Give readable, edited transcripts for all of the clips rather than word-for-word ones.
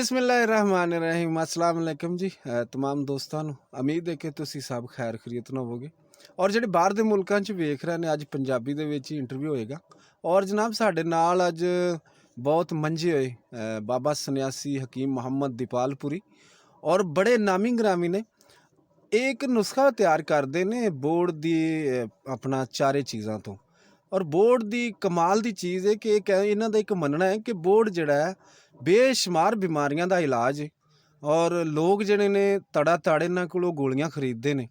बिस्मिल्लाहिर्रहमानिर्रहीम अस्सलाम वालेकुम जी तमाम ਦੋਸਤਾਂ ਨੂੰ ਉਮੀਦ ਹੈ ਕਿ ਤੁਸੀਂ ਸਭ ਖੈਰ ਖਰੀਅਤ ਨਾਲ ਹੋਵੋਗੇ ਔਰ ਜਿਹੜੇ ਬਾਹਰ ਦੇ ਮੁਲਕਾਂ 'ਚ ਵੇਖ ਰਹੇ ਨੇ ਅੱਜ ਪੰਜਾਬੀ ਦੇ ਵਿੱਚ ਹੀ ਇੰਟਰਵਿਊ ਹੋਏਗਾ ਔਰ ਜਨਾਬ ਸਾਡੇ ਨਾਲ ਅੱਜ ਬਹੁਤ ਮੰਝੇ ਹੋਏ ਬਾਬਾ ਸੰਨਿਆਸੀ ਹਕੀਮ ਮੁਹੰਮਦ ਦੀਪਾਲਪੁਰੀ ਔਰ ਬੜੇ ਨਾਮੀ ਗ੍ਰਾਮੀ ਨੇ ਇਹ ਇੱਕ ਨੁਸਖਾ ਤਿਆਰ ਕਰਦੇ ਨੇ ਬੋਰਡ ਦੀ ਆਪਣਾ ਚਾਰੇ ਚੀਜ਼ਾਂ ਤੋਂ ਔਰ ਬੋਰਡ ਦੀ ਕਮਾਲ ਦੀ ਚੀਜ਼ ਹੈ ਕਿ ਇਹਨਾਂ ਦਾ ਇੱਕ ਮੰਨਣਾ ਹੈ ਕਿ ਬੋਰਡ ਜਿਹੜਾ ਹੈ ਬੇਸ਼ੁਮਾਰ ਬਿਮਾਰੀਆਂ ਦਾ ਇਲਾਜ ਹੈ ਔਰ ਲੋਕ ਜਿਹੜੇ ਨੇ ਤੜਾ ਤੜ ਇਹਨਾਂ ਕੋਲੋਂ ਗੋਲੀਆਂ ਖਰੀਦਦੇ ਨੇ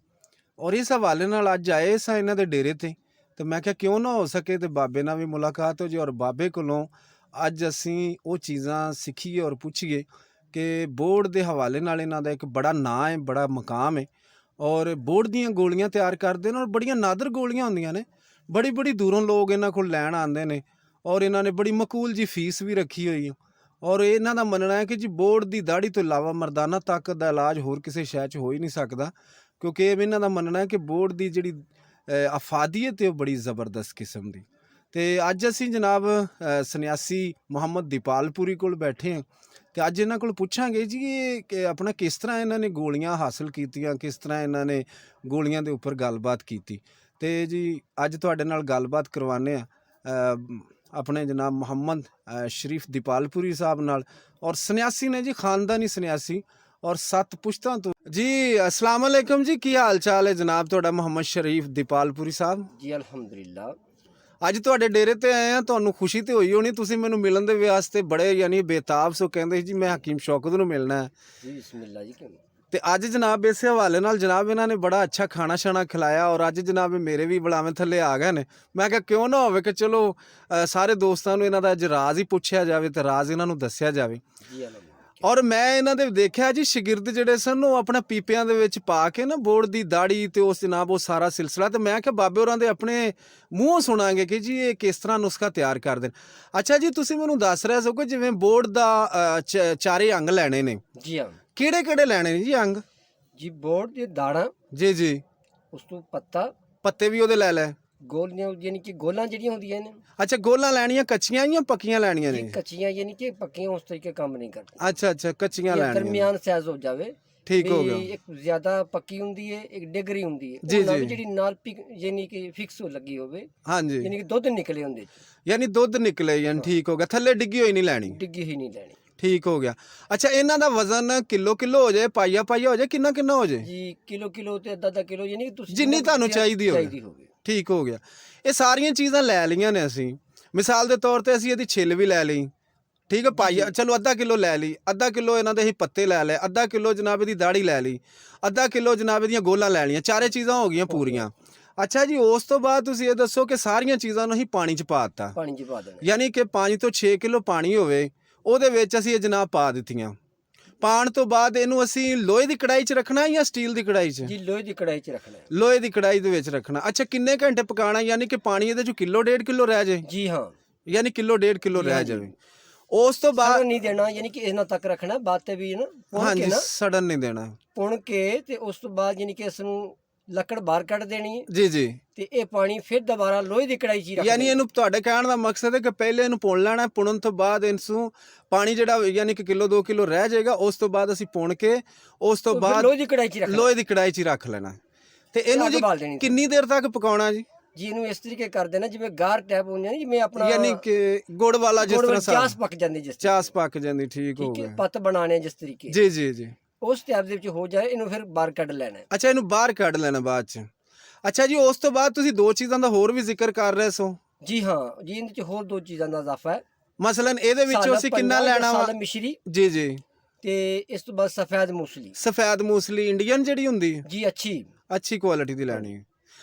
ਔਰ ਇਸ ਹਵਾਲੇ ਨਾਲ ਅੱਜ ਆਏ ਸਾਂ ਇਹਨਾਂ ਦੇ ਡੇਰੇ ਤੇ ਮੈਂ ਕਿਹਾ ਕਿਉਂ ਨਾ ਹੋ ਸਕੇ ਤੇ ਬਾਬੇ ਨਾਲ ਵੀ ਮੁਲਾਕਾਤ ਹੋ ਜੇ ਔਰ ਬਾਬੇ ਕੋਲੋਂ ਅੱਜ ਅਸੀਂ ਉਹ ਚੀਜ਼ਾਂ ਸਿੱਖੀਏ ਔਰ ਪੁੱਛੀਏ ਕਿ ਬੋਰਡ ਦੇ ਹਵਾਲੇ ਨਾਲ ਇਹਨਾਂ ਦਾ ਇੱਕ ਬੜਾ ਨਾਂ ਹੈ ਬੜਾ ਮਕਾਮ ਹੈ ਔਰ ਬੋਰਡ ਦੀਆਂ ਗੋਲੀਆਂ ਤਿਆਰ ਕਰਦੇ ਨੇ ਔਰ ਬੜੀਆਂ ਨਾਦਰ ਗੋਲੀਆਂ ਹੁੰਦੀਆਂ ਨੇ ਬੜੀ ਦੂਰੋਂ ਲੋਕ ਇਹਨਾਂ ਕੋਲ ਲੈਣ ਆਉਂਦੇ ਨੇ ਔਰ ਇਹਨਾਂ ਨੇ ਬੜੀ ਮਕੂਲ ਜੀ ਫੀਸ ਵੀ ਰੱਖੀ ਹੋਈ ਹੈ ਔਰ ਇਹਨਾਂ ਦਾ ਮੰਨਣਾ ਹੈ ਕਿ ਜੀ ਬੋਰਡ ਦੀ ਦਾੜੀ ਤੋਂ ਇਲਾਵਾ ਮਰਦਾਨਾ ਤਾਕਤ ਦਾ ਇਲਾਜ ਹੋਰ ਕਿਸੇ ਸ਼ਹਿਰ 'ਚ ਹੋ ਹੀ ਨਹੀਂ ਸਕਦਾ ਕਿਉਂਕਿ ਇਹ ਇਹਨਾਂ ਦਾ ਮੰਨਣਾ ਹੈ ਕਿ ਬੋਰਡ ਦੀ ਜਿਹੜੀ ਅਫਾਦੀਅਤ ਹੈ ਉਹ ਬੜੀ ਜ਼ਬਰਦਸਤ ਕਿਸਮ ਦੀ ਤੇ ਅੱਜ ਅਸੀਂ ਜਨਾਬ ਸੰਨਿਆਸੀ ਮੁਹੰਮਦ ਦੀਪਾਲਪੁਰੀ ਕੋਲ ਬੈਠੇ ਹਾਂ ਤੇ ਅੱਜ ਇਹਨਾਂ ਕੋਲ ਪੁੱਛਾਂਗੇ ਜੀ ਇਹ ਆਪਣਾ ਕਿਸ ਤਰ੍ਹਾਂ ਇਹਨਾਂ ਨੇ ਗੋਲੀਆਂ ਹਾਸਲ ਕੀਤੀਆਂ ਕਿਸ ਤਰ੍ਹਾਂ ਇਹਨਾਂ ਨੇ ਗੋਲੀਆਂ ਦੇ ਉੱਪਰ ਗੱਲਬਾਤ ਕੀਤੀ ਤੇ ਜੀ ਅੱਜ ਤੁਹਾਡੇ ਨਾਲ ਗੱਲਬਾਤ ਕਰਵਾਉਂਦੇ ਆ अपने जनाब मोहम्मद शरीफ दीपालपुरी साहब नाल और सन्यासी ने जी खानदानी सन्यासी और 7 पुश्तां तो जी अस्सलाम वालेकुम जी की हाल चाल है जनाब तुहाडा मोहम्मद शरीफ दीपालपुरी साहब जी अल्हम्दुलिल्लाह ਅੱਜ ਤੁਹਾਡੇ ਡੇਰੇ ਤੇ ਆਏ ਆ ਤੁਹਾਨੂੰ ਖੁਸ਼ੀ ਤੇ ਹੋਈ ਹੋਣੀ ਤੁਸੀਂ ਮੈਨੂੰ ਮਿਲਣ ਦੇ ਵਾਸਤੇ ਬੜੇ ਯਾਨੀ ਬੇਤਾਬ ਸੋ ਕਹਿੰਦੇ ਜੀ ਮੈਂ ਹਕੀਮ ਸ਼ੌਕਤ ਨੂੰ ਮਿਲਣਾ ਹੈ जी बिस्मिल्लाह जी क्यों ਤੇ ਅੱਜ ਜਨਾਬ ਇਸੇ ਹਵਾਲੇ ਨਾਲ ਜਨਾਬ ਇਹਨਾਂ ਨੇ ਬੜਾ ਅੱਛਾ ਖਾਣਾ ਛਾਣਾ ਖਿਲਾਇਆ ਔਰ ਅੱਜ ਜਨਾਬ ਮੇਰੇ ਵੀ ਬਲਾਵੇਂ ਥੱਲੇ ਆ ਗਏ ਨੇ ਮੈਂ ਕਿਹਾ ਕਿਉਂ ਨਾ ਹੋਵੇ ਕਿ ਚਲੋ ਸਾਰੇ ਦੋਸਤਾਂ ਨੂੰ ਇਹਨਾਂ ਦਾ ਅੱਜ ਰਾਜ਼ ਹੀ ਪੁੱਛਿਆ ਜਾਵੇ ਤੇ ਰਾਜ਼ ਇਹਨਾਂ ਨੂੰ ਦੱਸਿਆ ਜਾਵੇ जी ਔਰ ਮੈਂ ਇਹਨਾਂ ਦੇ ਦੇਖਿਆ ਜੀ ਸ਼ਾਗਿਰਦ ਜਿਹੜੇ ਸਨ ਉਹ ਆਪਣਾ ਪੀਪਿਆਂ ਦੇ ਵਿੱਚ ਪਾ ਕੇ ਨਾ ਬੋਰਡ ਦੀ ਦਾੜੀ ਤੇ ਉਸ ਜਨਾਬ ਉਹ ਸਾਰਾ ਸਿਲਸਿਲਾ ਤੇ ਮੈਂ ਕਿਹਾ ਬਾਬੇ ਹੋਰਾਂ ਦੇ ਆਪਣੇ ਮੂੰਹੋਂ ਸੁਣਾਂਗੇ ਕਿ ਜੀ ਇਹ ਕਿਸ ਤਰ੍ਹਾਂ ਨੁਸਖਾ ਤਿਆਰ ਕਰਦੇ ਨੇ ਅੱਛਾ ਜੀ ਤੁਸੀਂ ਮੈਨੂੰ ਦੱਸ ਰਹੇ ਸੋ ਕਿ ਜਿਵੇਂ ਬੋਰਡ ਦਾ ਚਾਰੇ ਅੰਗ ਲੈਣੇ ਨੇ जी हाँ ਕਿਹੜੇ ਲੈਣੇ ਨੇ ਜੀ ਅੰਗ जी बोर्ड ये दाड़ा ਜੀ उस तो पत्ता ਪੱਤੇ ਵੀ ਉਹਦੇ ਲੈ ਲੈ गोलियां यानी कि गोलां ਜਿਹੜੀਆਂ ਹੁੰਦੀਆਂ ਨੇ ਅੱਛਾ ਗੋਲਾਂ ਲੈਣੀਆਂ ਕੱਚੀਆਂ ਜਾਂ ਪੱਕੀਆਂ ਲੈਣੀਆਂ ਨੇ ਕੱਚੀਆਂ यानी कि पक्कियां उस तरीके काम नहीं करती ਅੱਛਾ ਕੱਚੀਆਂ ਲੈਣੀਆਂ ਦਰਮਿਆਨ ਸਾਈਜ਼ ਹੋ ਜਾਵੇ ਠੀਕ ਹੋ ਗਿਆ ਇੱਕ ਜ਼ਿਆਦਾ ਪੱਕੀ ਹੁੰਦੀ ਹੈ ਇੱਕ ਡਿਗਰੀ ਹੁੰਦੀ ਹੈ ਜੀ, ਉਹਨਾਂ ਜੀ। ਦੀ ਜਿਹੜੀ ਨਾਲ ਯਾਨੀ ਕਿ ਫਿਕਸ ਲੱਗੀ ਹੋਵੇ ਹਾਂਜੀ ਯਾਨੀ ਕਿ ਦੁੱਧ ਨਿਕਲੇ ਹੁੰਦੇ ਯਾਨੀ ਦੁੱਧ ਨਿਕਲੇ ਯਾਨੀ ਠੀਕ ਹੋ ਗਿਆ ਥੱਲੇ ਡਿੱਗੀ ਹੋਈ ਨਹੀਂ ਲੈਣੀ ਡਿੱਗੀ ਹੀ ਨਹੀਂ ਲੈਣੀ ਠੀਕ ਹੋ ਗਿਆ ਅੱਛਾ ਇਹਨਾਂ ਦਾ ਵਜ਼ਨ ਕਿਲੋ ਹੋ ਜਾਏ ਪਾਈਆ ਹੋ ਜਾਏ ਕਿੰਨਾ ਹੋ ਜਾਏ ਜੀ ਕਿਲੋ ਤੇ ਅੱਧਾ ਕਿਲੋ ਯਾਨੀ ਕਿ ਤੁਸੀਂ ਜਿੰਨੀ ਤੁਹਾਨੂੰ ਚਾਹੀਦੀ ਹੋਵੇ ਠੀਕ ਹੋ ਗਿਆ ਇਹ ਸਾਰੀਆਂ ਚੀਜ਼ਾਂ ਲੈ ਲਈਆਂ ਨੇ ਅਸੀਂ ਮਿਸਾਲ ਦੇ ਤੌਰ ਤੇ ਅਸੀਂ ਇਹਦੀ ਛਿੱਲ ਵੀ ਲੈ ਲਈ ਠੀਕ ਹੈ ਪਾਈਆ ਚਲੋ ਅੱਧਾ ਕਿਲੋ ਲੈ ਲਈ ਅੱਧਾ ਕਿਲੋ ਇਹਨਾਂ ਦੇ ਅਸੀਂ ਪੱਤੇ ਲੈ ਲਏ ਅੱਧਾ ਕਿਲੋ ਜਨਾਬ ਇਹਦੀ ਦਾੜੀ ਲੈ ਲਈ ਅੱਧਾ ਕਿਲੋ ਜਨਾਬ ਇਹਦੀਆਂ ਗੋਲਾਂ ਲੈ ਲਈਆਂ ਚਾਰੇ ਚੀਜ਼ਾਂ ਹੋ ਗਈਆਂ ਪੂਰੀਆਂ ਅੱਛਾ ਜੀ ਉਸ ਤੋਂ ਬਾਅਦ ਤੁਸੀਂ ਇਹ ਦੱਸੋ ਕਿ ਸਾਰੀਆਂ ਚੀਜ਼ਾਂ ਨੂੰ ਅਸੀਂ ਪਾਣੀ 'ਚ ਪਾ ਦਿੱਤਾ ਪਾਣੀ 'ਚ ਪਾ ਦੇਣਾ ਯਾਨੀ ਕਿ 5 ਤੋਂ 6 ਕਿਲੋ ਪਾਣੀ ਹੋਵੇ ਉਹਦੇ ਵਿੱਚ ਅਸੀਂ ਇਹ ਜਨਾਬ ਪਾ ਦਿੱਤੀਆਂ ਪਾਣ ਤੋਂ ਬਾਅਦ ਇਹਨੂੰ ਅਸੀਂ ਲੋਹੇ ਦੀ ਕੜਾਈ 'ਚ ਰੱਖਣਾ ਜਾਂ ਸਟੀਲ ਦੀ ਕੜਾਈ 'ਚ ਜੀ ਲੋਹੇ ਦੀ ਕੜਾਈ 'ਚ ਰੱਖਣਾ ਲੋਹੇ ਦੀ ਕੜਾਈ ਦੇ ਵਿੱਚ ਰੱਖਣਾ ਅੱਛਾ ਕਿੰਨੇ ਘੰਟੇ ਪਕਾਣਾ ਯਾਨੀ ਕਿ ਪਾਣੀ ਇਹਦੇ 'ਚ ਕਿਲੋ 1.5 ਕਿਲੋ ਰਹਿ ਜਾਏ ਜੀ ਹਾਂ ਯਾਨੀ ਕਿਲੋ 1.5 ਕਿਲੋ ਰਹਿ ਜਾਵੇ ਉਸ ਤੋਂ ਬਾਅਦ ਨਹੀਂ ਦੇਣਾ ਯਾਨੀ ਕਿ ਇਹਨਾਂ ਤੱਕ ਰੱਖਣਾ ਬਾਅਦ ਤੇ ਵੀ ਨਾ ਹਾਂਜੀ ਸੜਨ ਨਹੀਂ ਦੇਣਾ ਪੁਣ ਕੇ ਤੇ ਉਸ ਤੋਂ ਬਾਅਦ ਯਾਨੀ ਕਿ ਇਸ ਨੂੰ ਲੱਕੜ ਬਾਹਰ ਕੱਢ ਦੇਣੀ ਹੈ ਜੀ ਤੇ ਇਹ ਪਾਣੀ ਫਿਰ ਦੁਬਾਰਾ ਲੋਹੇ ਦੀ ਕੜਾਈ 'ਚ ਰੱਖਣਾ ਯਾਨੀ ਇਹਨੂੰ ਤੁਹਾਡੇ ਕਹਿਣ ਦਾ ਮਕਸਦ ਹੈ ਕਿ ਪਹਿਲੇ ਇਹਨੂੰ ਪੁਣ ਲੈਣਾ ਪੁਣਨ ਤੋਂ ਬਾਅਦ ਇਸ ਨੂੰ ਪਾਣੀ ਜਿਹੜਾ ਯਾਨੀ ਕਿ ਕਿਲੋ 2 ਕਿਲੋ ਰਹਿ ਜਾਏਗਾ ਉਸ ਤੋਂ ਬਾਅਦ ਅਸੀਂ ਪੁਣ ਕੇ ਉਸ ਤੋਂ ਬਾਅਦ ਲੋਹੇ ਦੀ ਕੜਾਈ 'ਚ ਰੱਖਣਾ ਲੋਹੇ ਦੀ ਕੜਾਈ 'ਚ ਰੱਖ ਲੈਣਾ ਤੇ ਇਹਨੂੰ ਜੀ ਕਿੰਨੀ ਦੇਰ ਤੱਕ ਪਕਾਉਣਾ ਜੀ ਜੀ ਇਹਨੂੰ ਇਸ ਤਰੀਕੇ ਕਰ ਦੇਣਾ ਜਿਵੇਂ ਗਾਰ ਟੈਪ ਹੁੰਦੀ ਹੈ ਜਿਵੇਂ ਆਪਣਾ ਯਾਨੀ ਕਿ ਗੁੜ ਵਾਲਾ ਜਿਸ ਤਰ੍ਹਾਂ ਚਾਸ ਪੱਕ ਜਾਂਦੀ ਜਿਸ ਚਾਸ ਪੱਕ ਜਾਂਦੀ ਠੀਕ ਹੋ ਗਿਆ ਪੱਤ ਬਣਾਣੇ ਜਿਸ ਤਰੀਕੇ ਜੀ ਉਸ ਟੈਪ ਦੇ ਵਿੱਚ ਹੋ ਜਾਏ ਇਹਨੂੰ ਫਿਰ ਬਾਹਰ ਕੱਢ ਲੈਣਾ ਅੱਛਾ ਇਹਨੂੰ ਬਾਹਰ ਕੱਢ ਲੈਣਾ ਬਾਅਦ 'ਚ ਅੱਛਾ ਜੀ ਉਸ ਤੋਂ ਬਾਅਦ ਤੁਸੀਂ 2 ਚੀਜ਼ਾਂ ਦਾ ਹੋਰ ਵੀ ਜ਼ਿਕਰ ਕਰ ਰਹੇ ਸੋ ਜੀ ਹਾਂ ਜੀ ਇਹਦੇ 'ਚ ਹੋਰ 2 ਚੀਜ਼ਾਂ ਦਾ ਇਜ਼ਾਫਾ ਹੈ ਮਸਲਨ ਇਹਦੇ ਵਿੱਚੋਂ ਅਸੀਂ ਕਿੰਨਾ ਲੈਣਾ ਵਾ ਮਿਸ਼ਰੀ ਜੀ ਤੇ ਇਸ ਤੋਂ ਬਾਅਦ ਸਫੈਦ ਮੂਸਲੀ ਇੰਡੀਅਨ ਜਿਹੜੀ ਹੁੰਦੀ ਹੈ ਜੀ ਅੱਛੀ ਕੁਆਲਿਟੀ ਦੀ ਲੈਣੀ ਹੈ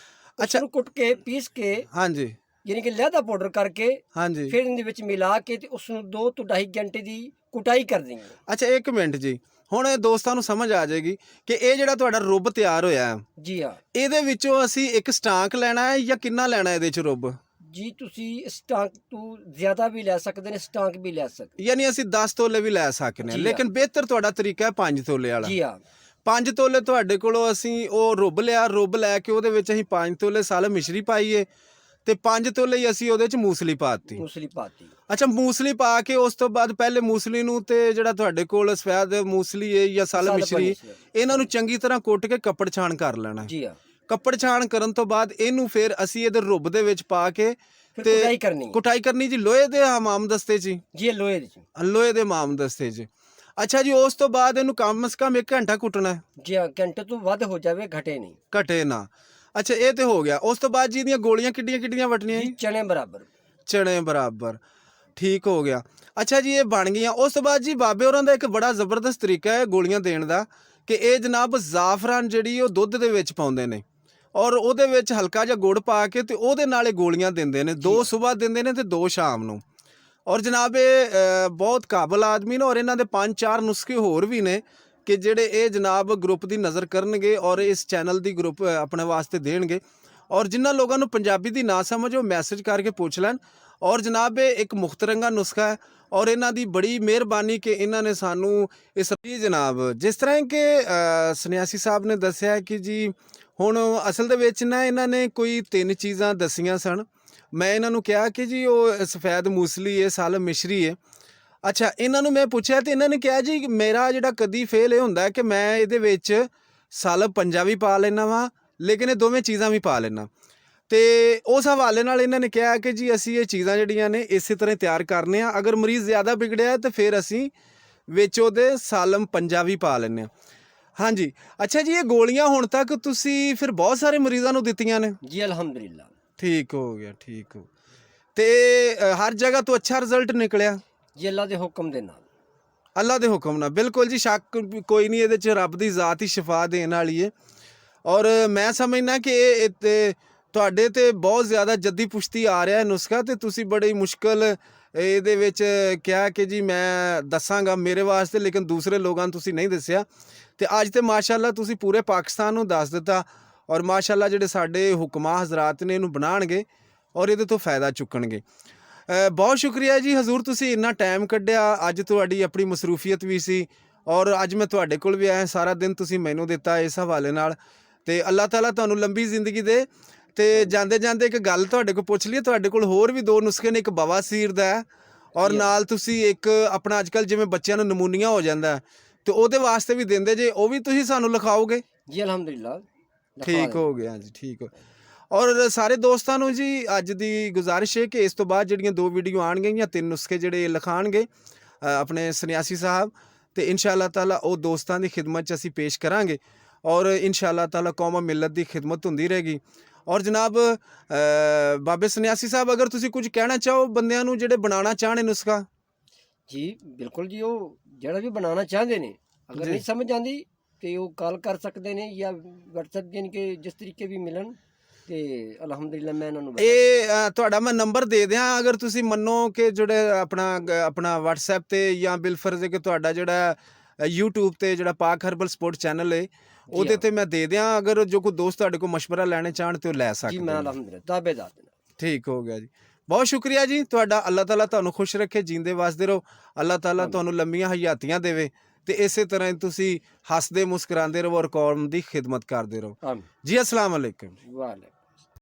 ਅੱਛਾ ਨੂੰ ਕੁੱਟ ਕੇ ਪੀਸ ਕੇ ਹਾਂਜੀ ਯਾਨੀ ਕਿ ਲਹਿਦਾ ਪਾਊਡਰ ਕਰਕੇ ਹਾਂਜੀ ਫਿਰ ਇਹਦੇ ਵਿੱਚ ਮਿਲਾ ਕੇ ਤੇ ਉਸ ਨੂੰ 2 ਤੋਂ 2.5 ਘੰਟੇ ਦੀ ਕੁਟਾਈ ਕਰ ਦੇਣੀ ਅੱਛਾ 1 ਮਿੰਟ ਜੀ ਹੁਣ ਇਹ ਦੋਸਤਾਂ ਨੂੰ ਸਮਝ ਆ ਜਾਏਗੀ ਕਿ ਇਹ ਜਿਹੜਾ ਤੁਹਾਡਾ ਰੁੱਬ ਤਿਆਰ ਹੋਇਆ ਜੀ ਹਾਂ ਇਹਦੇ ਵਿੱਚੋਂ ਅਸੀਂ ਇੱਕ ਸਟਾਂਕ ਲੈਣਾ ਹੈ ਜਾਂ ਕਿੰਨਾ ਲੈਣਾ ਇਹਦੇ 'ਚ ਰੁੱਬ ਜੀ ਤੁਸੀਂ ਸਟਾਂਕ ਤੋਂ ਜ਼ਿਆਦਾ ਵੀ ਲੈ ਸਕਦੇ ਨੇ ਸਟਾਂਕ ਵੀ ਲੈ ਸਕਦੇ ਯਾਨੀ ਅਸੀਂ 10 ਤੋਲੇ ਵੀ ਲੈ ਸਕਦੇ ਹਾਂ ਲੇਕਿਨ ਬਿਹਤਰ ਤੁਹਾਡਾ ਤਰੀਕਾ ਹੈ 5 ਤੋਲੇ ਵਾਲਾ ਜੀ ਹਾਂ 5 ਤੋਲੇ ਤੁਹਾਡੇ ਕੋਲੋਂ ਅਸੀਂ ਉਹ ਰੁੱਬ ਲਿਆ ਰੁੱਬ ਲੈ ਕੇ ਉਹਦੇ ਵਿੱਚ ਅਸੀਂ 5 ਤੋਲੇ ਸਾਲ ਮਿਸ਼ਰੀ ਪਾਈਏ ਤੇ 5 ਤੋਲੇ ਹੀ ਅਸੀਂ ਉਹਦੇ ਚ ਮੂਸਲੀ ਪਾਤੀ। ਮੂਸਲੀ ਪਾਤੀ। ਅੱਛਾ, ਮੂਸਲੀ ਪਾ ਕੇ ਉਸ ਤੋਂ ਬਾਅਦ ਪਹਿਲੇ ਮੂਸਲੀ ਨੂੰ ਤੇ ਜਿਹੜਾ ਤੁਹਾਡੇ ਕੋਲ ਸਫੈਦ ਮੂਸਲੀ ਹੈ ਜਾਂ ਸਲ ਮਿਸ਼ਰੀ, ਇਹਨਾਂ ਨੂੰ ਚੰਗੀ ਤਰ੍ਹਾਂ ਕੁੱਟ ਕੇ ਕੱਪੜ ਛਾਣ ਕਰ ਲੈਣਾ। ਜੀ ਹਾਂ। ਕੱਪੜ ਛਾਣ ਕਰਨ ਤੋਂ ਬਾਅਦ ਇਹਨੂੰ ਫਿਰ ਅਸੀਂ ਇਹਦੇ ਰੁੱਬ ਦੇ ਵਿੱਚ ਪਾ ਕੇ ਤੇ ਕੁਟਾਈ ਕਰਨੀ ਜੀ ਲੋਹੇ ਦੇ ਹਮਾਮ ਦਸਤੇ 'ਚ ਜੀ। ਲੋਹੇ ਦੇ ਹਮਾਮ ਦਸਤੇ 'ਚ। ਅੱਛਾ ਜੀ, ਉਸ ਤੋਂ ਬਾਅਦ ਇਹਨੂੰ ਕਮ ਸੇ ਕਮ 1 ਘੰਟਾ ਕੁੱਟਣਾ ਹੈ। ਜੀ ਹਾਂ, ਘੰਟੇ ਤੋਂ ਵੱਧ ਹੋ ਜਾਵੇ, ਘਟੇ ਨਹੀਂ। ਘਟੇ ਨਾ। ਅੱਛਾ, ਇਹ ਤੇ ਹੋ ਗਿਆ। ਉਸ ਤੋਂ ਬਾਅਦ ਜੀ ਇਹਦੀਆਂ ਗੋਲੀਆਂ ਕਿੱਡੀਆਂ ਕਿੱਡੀਆਂ ਵਟਣੀਆਂ ਜੀ? ਚਣੇ ਬਰਾਬਰ। ਚਣੇ ਬਰਾਬਰ, ਠੀਕ ਹੋ ਗਿਆ। ਅੱਛਾ ਜੀ, ਇਹ ਬਣ ਗਈਆਂ। ਉਸ ਤੋਂ ਬਾਅਦ ਜੀ ਬਾਬੇ ਹੋਰਾਂ ਦਾ ਇੱਕ ਬੜਾ ਜ਼ਬਰਦਸਤ ਤਰੀਕਾ ਹੈ ਗੋਲੀਆਂ ਦੇਣ ਦਾ, ਕਿ ਇਹ ਜਨਾਬ ਜ਼ਾਫਰਾਨ ਜਿਹੜੀ ਉਹ ਦੁੱਧ ਦੇ ਵਿੱਚ ਪਾਉਂਦੇ ਨੇ ਔਰ ਉਹਦੇ ਵਿੱਚ ਹਲਕਾ ਜਿਹਾ ਗੁੜ ਪਾ ਕੇ ਤੇ ਉਹਦੇ ਨਾਲ ਇਹ ਗੋਲੀਆਂ ਦਿੰਦੇ ਨੇ। 2 ਸਵੇਰ ਦਿੰਦੇ ਨੇ ਤੇ 2 ਸ਼ਾਮ ਨੂੰ। ਔਰ ਜਨਾਬ ਇਹ ਬਹੁਤ ਕਾਬਲ ਆਦਮੀ ਨੇ ਔਰ ਇਹਨਾਂ ਦੇ 5-4 ਨੁਸਖੇ ਹੋਰ ਵੀ ਨੇ ਕਿ ਜਿਹੜੇ ਇਹ ਜਨਾਬ ਗਰੁੱਪ ਦੀ ਨਜ਼ਰ ਕਰਨਗੇ ਔਰ ਇਸ ਚੈਨਲ ਦੀ ਗਰੁੱਪ ਆਪਣੇ ਵਾਸਤੇ ਦੇਣਗੇ। ਔਰ ਜਿਨ੍ਹਾਂ ਲੋਕਾਂ ਨੂੰ ਪੰਜਾਬੀ ਦੀ ਨਾ ਸਮਝ ਉਹ ਮੈਸੇਜ ਕਰਕੇ ਪੁੱਛ ਲੈਣ। ਔਰ ਜਨਾਬ ਇਹ ਇੱਕ ਮੁਖਤਰੰਗਾ ਨੁਸਖਾ ਹੈ ਔਰ ਇਹਨਾਂ ਦੀ ਬੜੀ ਮਿਹਰਬਾਨੀ ਕਿ ਇਹਨਾਂ ਨੇ ਸਾਨੂੰ ਇਸ ਜਨਾਬ ਜਿਸ ਤਰ੍ਹਾਂ ਕਿ ਸੰਨਿਆਸੀ ਸਾਹਿਬ ਨੇ ਦੱਸਿਆ ਕਿ ਜੀ ਹੁਣ ਅਸਲ ਦੇ ਵਿੱਚ ਨਾ ਇਹਨਾਂ ਨੇ ਕੋਈ 3 ਚੀਜ਼ਾਂ ਦਸੀਆਂ ਸਨ। ਮੈਂ ਇਹਨਾਂ ਨੂੰ ਕਿਹਾ ਕਿ ਜੀ ਉਹ ਸਫੈਦ ਮੂਸਲੀ ਹੈ, ਸਲ ਮਿਸ਼ਰੀ ਹੈ। ਅੱਛਾ, ਇਹਨਾਂ ਨੂੰ ਮੈਂ ਪੁੱਛਿਆ ਤੇ ਇਹਨਾਂ ਨੇ ਕਿਹਾ ਜੀ ਮੇਰਾ ਜਿਹੜਾ ਕਦੀ ਫੇਲ ਇਹ ਹੁੰਦਾ ਕਿ ਮੈਂ ਇਹਦੇ ਵਿੱਚ ਸਲ ਪੰਜਾ ਵੀ ਪਾ ਲੈਣਾ ਵਾ, ਲੇਕਿਨ ਇਹ ਦੋਵੇਂ ਚੀਜ਼ਾਂ ਵੀ ਪਾ ਲੈਣਾ। ਤੇ ਉਸ ਹਵਾਲੇ ਨਾਲ ਇਹਨਾਂ ਨੇ ਕਿਹਾ ਕਿ ਜੀ ਅਸੀਂ ਇਹ ਚੀਜ਼ਾਂ ਜਿਹੜੀਆਂ ਨੇ ਇਸੇ ਤਰ੍ਹਾਂ ਤਿਆਰ ਕਰਨੇ ਆ। ਅਗਰ ਮਰੀਜ਼ ਜ਼ਿਆਦਾ ਵਿਗੜਿਆ ਤਾਂ ਫਿਰ ਅਸੀਂ ਵਿੱਚ ਉਹਦੇ ਸਾਲਮ ਪੰਜਾ ਵੀ ਪਾ ਲੈਂਦੇ ਹਾਂ। ਹਾਂਜੀ। ਅੱਛਾ ਜੀ, ਇਹ ਗੋਲੀਆਂ ਹੁਣ ਤੱਕ ਤੁਸੀਂ ਫਿਰ ਬਹੁਤ ਸਾਰੇ ਮਰੀਜ਼ਾਂ ਨੂੰ ਦਿੱਤੀਆਂ ਨੇ ਜੀ? ਅਲਹਮਦੁਲਿਲਾ। ਠੀਕ ਹੋ ਗਿਆ, ਠੀਕ ਹੋ। ਤੇ ਹਰ ਜਗ੍ਹਾ ਤੋਂ ਅੱਛਾ ਰਿਜ਼ਲਟ ਨਿਕਲਿਆ ਜੀ? ਅੱਲਾ ਦੇ ਹੁਕਮ ਦੇ ਨਾਲ। ਅੱਲਾ ਦੇ ਹੁਕਮ ਨਾਲ, ਬਿਲਕੁਲ ਜੀ, ਸ਼ੱਕ ਕੋਈ ਨਹੀਂ ਇਹਦੇ 'ਚ। ਰੱਬ ਦੀ ਜ਼ਾਤ ਹੀ ਸ਼ਿਫਾ ਦੇਣ ਵਾਲੀ ਹੈ। ਔਰ ਮੈਂ ਸਮਝਦਾ ਕਿ ਇਹ ਤੁਹਾਡੇ ਤੇ ਬਹੁਤ ਜ਼ਿਆਦਾ ਜੱਦੀ ਪੁਸ਼ਤੀ ਆ ਰਿਹਾ ਹੈ ਨੁਸਖਾ, ਤੇ ਤੁਸੀਂ ਬੜੀ ਮੁਸ਼ਕਲ ਇਹਦੇ ਵਿੱਚ ਕਿਹਾ ਕਿ ਜੀ ਮੈਂ ਦੱਸਾਂਗਾ ਮੇਰੇ ਵਾਸਤੇ, ਲੇਕਿਨ ਦੂਸਰੇ ਲੋਕਾਂ ਨੂੰ ਤੁਸੀਂ ਨਹੀਂ ਦੱਸਿਆ। ਤੇ ਅੱਜ ਤੇ ਮਾਸ਼ਾਅੱਲਾ ਤੁਸੀਂ ਪੂਰੇ ਪਾਕਿਸਤਾਨ ਨੂੰ ਦੱਸ ਦਿੱਤਾ ਔਰ ਮਾਸ਼ਾਅੱਲਾ ਜਿਹੜੇ ਸਾਡੇ ਹੁਕਮਾ ਹਜ਼ਰਾਤ ਨੇ ਇਹਨੂੰ ਬਣਾਉਣਗੇ ਔਰ ਇਹਦੇ ਤੋਂ ਫਾਇਦਾ ਚੁੱਕਣਗੇ। ਬਹੁਤ ਸ਼ੁਕਰੀਆ ਜੀ ਹਜ਼ੂਰ, ਤੁਸੀਂ ਇੰਨਾ ਟਾਈਮ ਕੱਢਿਆ। ਅੱਜ ਤੁਹਾਡੀ ਆਪਣੀ ਮਸਰੂਫੀਅਤ ਵੀ ਸੀ ਔਰ ਅੱਜ ਮੈਂ ਤੁਹਾਡੇ ਕੋਲ ਵੀ ਆਇਆ। ਸਾਰਾ ਦਿਨ ਤੁਸੀਂ ਮੈਨੂੰ ਦਿੱਤਾ ਇਸ ਹਵਾਲੇ ਨਾਲ। ਤੇ ਅੱਲਾਹ ਤਾਲਾ ਤੁਹਾਨੂੰ ਲੰਬੀ ਜ਼ਿੰਦਗੀ ਦੇ। ਤੇ ਜਾਂਦੇ ਜਾਂਦੇ ਇੱਕ ਗੱਲ ਤੁਹਾਡੇ ਕੋਲ ਪੁੱਛ ਲਈਏ, ਤੁਹਾਡੇ ਕੋਲ ਹੋਰ ਵੀ 2 ਨੁਸਖੇ ਨੇ, ਇੱਕ ਬਵਾਸੀਰ ਦਾ ਹੈ ਔਰ ਨਾਲ ਤੁਸੀਂ ਇੱਕ ਆਪਣਾ ਅੱਜ ਕੱਲ੍ਹ ਜਿਵੇਂ ਬੱਚਿਆਂ ਨੂੰ ਨਮੂਨੀਆ ਹੋ ਜਾਂਦਾ ਤੇ ਉਹਦੇ ਵਾਸਤੇ ਵੀ ਦਿੰਦੇ ਜੇ, ਉਹ ਵੀ ਤੁਸੀਂ ਸਾਨੂੰ ਲਿਖਾਓਗੇ? ਜੀ ਅਲਹਮਦੁਲਿਲਾ। ਠੀਕ ਹੋ ਗਿਆ ਜੀ, ਠੀਕ ਹੋ। ਔਰ ਸਾਰੇ ਦੋਸਤਾਂ ਨੂੰ ਜੀ ਅੱਜ ਦੀ ਗੁਜ਼ਾਰਿਸ਼ ਹੈ ਕਿ ਇਸ ਤੋਂ ਬਾਅਦ ਜਿਹੜੀਆਂ 2 ਵੀਡੀਓ ਆਉਣਗੀਆਂ ਜਾਂ 3 ਨੁਸਖੇ ਜਿਹੜੇ ਲਿਖਾਣਗੇ ਆਪਣੇ ਸੰਨਿਆਸੀ ਸਾਹਿਬ, ਤੇ ਇਨਸ਼ਾ ਅੱਲਾਹ ਤਾਲਾ ਉਹ ਦੋਸਤਾਂ ਦੀ ਖਿਦਮਤ 'ਚ ਅਸੀਂ ਪੇਸ਼ ਕਰਾਂਗੇ ਔਰ ਇਨਸ਼ਾ ਅੱਲਾਹ ਤਾਲਾ ਕੌਮ ਮਿਲਤ ਦੀ ਖਿਦਮਤ ਹੁੰਦੀ ਰਹੇਗੀ। ਔਰ ਜਨਾਬ ਬਾਬੇ ਸੰਨਿਆਸੀ ਸਾਹਿਬ, ਅਗਰ ਤੁਸੀਂ ਕੁਝ ਕਹਿਣਾ ਚਾਹੋ ਬੰਦਿਆਂ ਨੂੰ ਜਿਹੜੇ ਬਣਾਉਣਾ ਚਾਹਣ ਨੁਸਖਾ? ਜੀ ਬਿਲਕੁਲ ਜੀ, ਉਹ ਜਿਹੜਾ ਵੀ ਬਣਾਉਣਾ ਚਾਹੁੰਦੇ ਨੇ, ਅਗਰ ਨਹੀਂ ਸਮਝ ਆਉਂਦੀ ਤੇ ਉਹ ਕਾਲ ਕਰ ਸਕਦੇ ਨੇ ਜਾਂ WhatsApp ਯਾਨੀ ਕਿ ਜਿਸ ਤਰੀਕੇ ਵੀ ਮਿਲਣ ਤੇ ਅਲਹਮਦੁਲਿਲਾ ਮੈਂ ਇਹਨਾਂ ਨੂੰ ਇਹ ਤੁਹਾਡਾ ਮੈਂ ਨੰਬਰ ਦੇ ਦਿਆਂ। ਅਗਰ ਤੁਸੀਂ ਮੰਨੋ ਕਿ ਜਿਹੜੇ ਆਪਣਾ WhatsApp ਤੇ ਜਾਂ ਬਿਲਫਰਜ਼ ਕਿ ਤੁਹਾਡਾ ਜਿਹੜਾ YouTube ਤੇ ਜਿਹੜਾ ਪਾਕ ਹਰਬਲ ਸਪੋਰਟ ਚੈਨਲ ਹੈ ਉਹਦੇ ਤੇ ਮੈਂ ਦੇ ਦਿਆਂ। ਅਗਰ ਜੋ ਕੋਈ ਦੋਸਤ ਤੁਹਾਡੇ ਕੋਲ ਮਸ਼ਵਰਾ ਲੈਣੇ ਚਾਹਣ ਤੇ ਉਹ ਲੈ ਸਕਦੇ। ਜੀ ਮੈਂ ਅਲਹਮਦੁਲਿਲਾ ਤਾਬੇਦਾਰ। ਠੀਕ ਹੋ ਗਿਆ ਜੀ, ਬਹੁਤ ਸ਼ੁਕਰੀਆ ਜੀ ਤੁਹਾਡਾ। ਅੱਲਾਹ ਤਾਲਾ ਤੁਹਾਨੂੰ ਖੁਸ਼ ਰੱਖੇ, ਜੀਂਦੇ ਵਸਦੇ ਰਹੋ। ਅੱਲਾਹ ਤਾਲਾ ਤੁਹਾਨੂੰ ਲੰਮੀਆਂ ਹਯਾਤੀਆਂ ਦੇਵੇ ਤੇ ਇਸੇ ਤਰ੍ਹਾਂ ਤੁਸੀਂ ਹੱਸਦੇ ਮੁਸਕਰਾਉਂਦੇ ਰਹੋ ਔਰ ਕੌਮ ਦੀ ਖਿਦਮਤ ਕਰਦੇ ਰਹੋ ਜੀ। ਅਸਲਾਮ ਅਲੈਕੁਮ। ਵਾਲੇਕੁਮ।